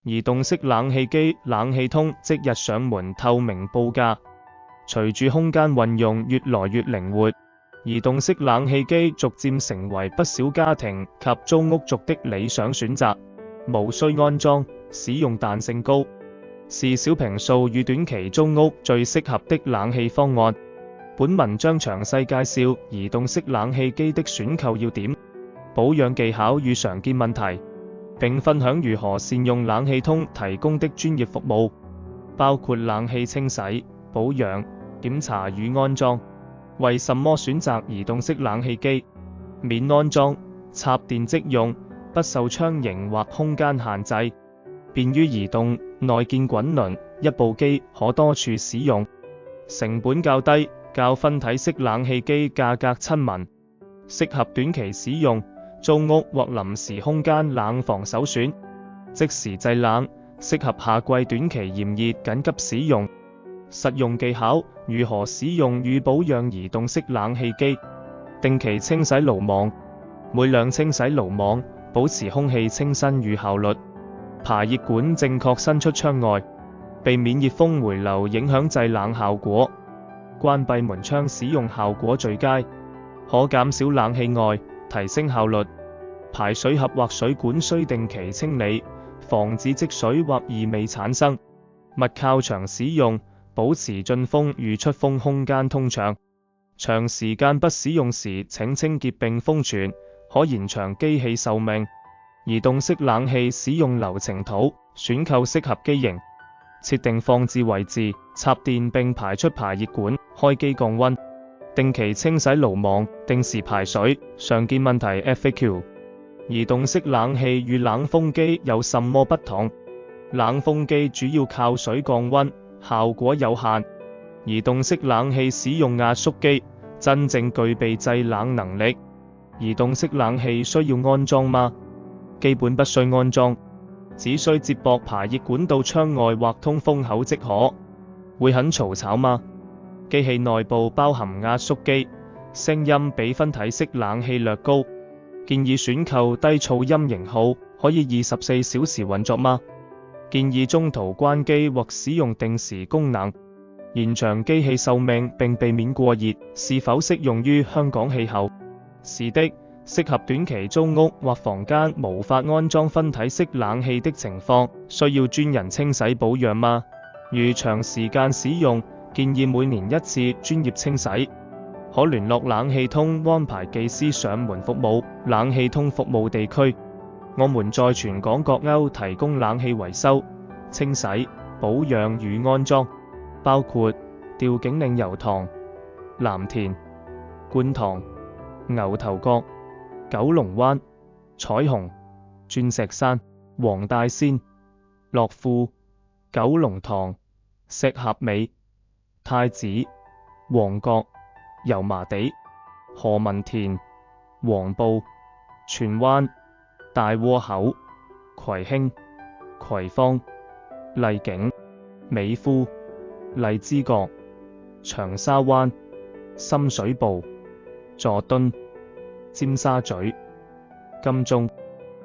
移動式冷氣機冷氣通即日上門透明報價。隨住空間運用越來越靈活，移動式冷氣機逐漸成為不少家庭及租屋族的理想選擇，無需安裝，使用彈性高，是小坪數與短期租屋最適合的冷氣方案。本文將詳細介紹移動式冷氣機的選購要點、保養技巧與常見問題，並分享如何善用冷氣通提供的專業服務，包括冷氣清洗、保養、檢查與安裝。為什麼選擇移動式冷氣機？免安裝，插電即用，不受窗型或空間限制，便於移動，內建滾輪，一部機可多處使用，成本較低，較分體式冷氣機價格親民，適合短期使用，租屋或臨時空間冷房首選，即時製冷，適合夏季短期炎熱緊急使用。實用技巧：如何使用與保養移動式冷氣機？定期清洗爐網，每兩清洗爐網，保持空氣清新與效率。排熱管正確伸出窗外，避免熱風回流影響製冷效果。關閉門窗使用效果最佳，可減少冷氣外，提升效率。排水盒或水管需定期清理，防止積水或異味產生。勿靠牆使用，保持進風與出風空間通暢。長時間不使用時請清潔並封存，可延長機器壽命。移動式冷氣使用流程圖，選購適合機型，設定放置位置，插電並排出排熱管，開機降溫，定期清洗爐網，定時排水。常見問題 FAQ： 移動式冷氣與冷風機有什麼不同？冷風機主要靠水降溫，效果有限。移動式冷氣使用壓縮機，真正具備製冷能力。移動式冷氣需要安裝嗎？基本不需安裝，只需接駁排熱管到窗外或通風口即可。會很嘈吵嗎？機器內部包含壓縮機，聲音比分體式冷氣略高。建議選購低噪音型號，可以24小時運作嗎？建議中途關機或使用定時功能，延長機器壽命並避免過熱。是否適用於香港氣候？是的，適合短期租屋或房間無法安裝分體式冷氣的情況。需要專人清洗保養嗎？如長時間使用，建議每年一次專業清洗。可聯絡冷氣通安排技師上門服務。冷氣通服務地區，我們在全港各區提供冷氣維修、清洗、保養與安裝，包括調景嶺油塘、藍田、觀塘、牛頭角、九龍灣、彩虹、鑽石山、黃大仙、樂富、九龍塘、石硤尾、太子、旺角、油麻地、何文田、黃埔、荃灣、大窩口、葵興、葵芳、荔景、美孚、荔枝角、長沙灣、深水埗、佐敦、尖沙咀、金鐘、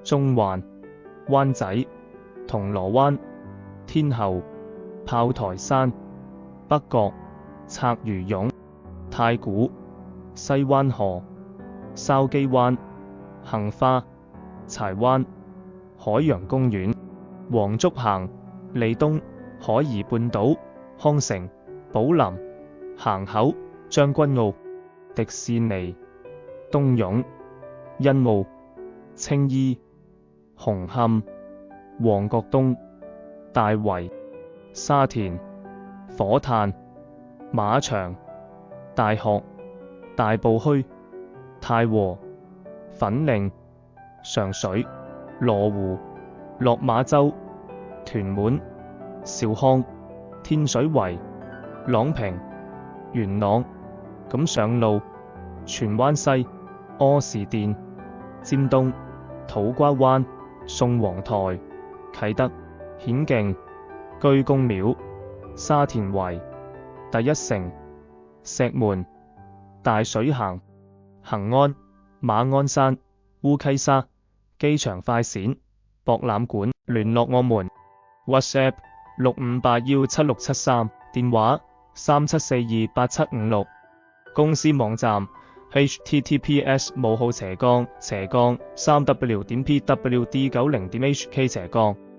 中環、灣仔、銅鑼灣、天后、炮台山、北角、鰂魚湧、太古、西灣河、筲箕灣、杏花、柴灣、海洋公園、黃竹坑、利東、海怡半島、康城、寶林、坑口、將軍澳、迪士尼、東涌、欣澳、青衣、紅磡、旺角東、大圍、沙田、火炭、馬場、大學、大埔墟、太和、粉嶺、上水、羅湖、落馬洲、屯門、兆康、天水圍、朗屏、元朗、錦上路、荃灣西、柯士甸、尖東、土瓜灣、宋皇臺、啟德、顯徑、居公廟、沙田圍、第一城、石門、大水坑、恆安、馬鞍山、烏溪沙、機場快閃、博覽館。聯絡我們。WhatsApp 658177673，電話37428756，公司網站 https://3w.pwd90.hk/。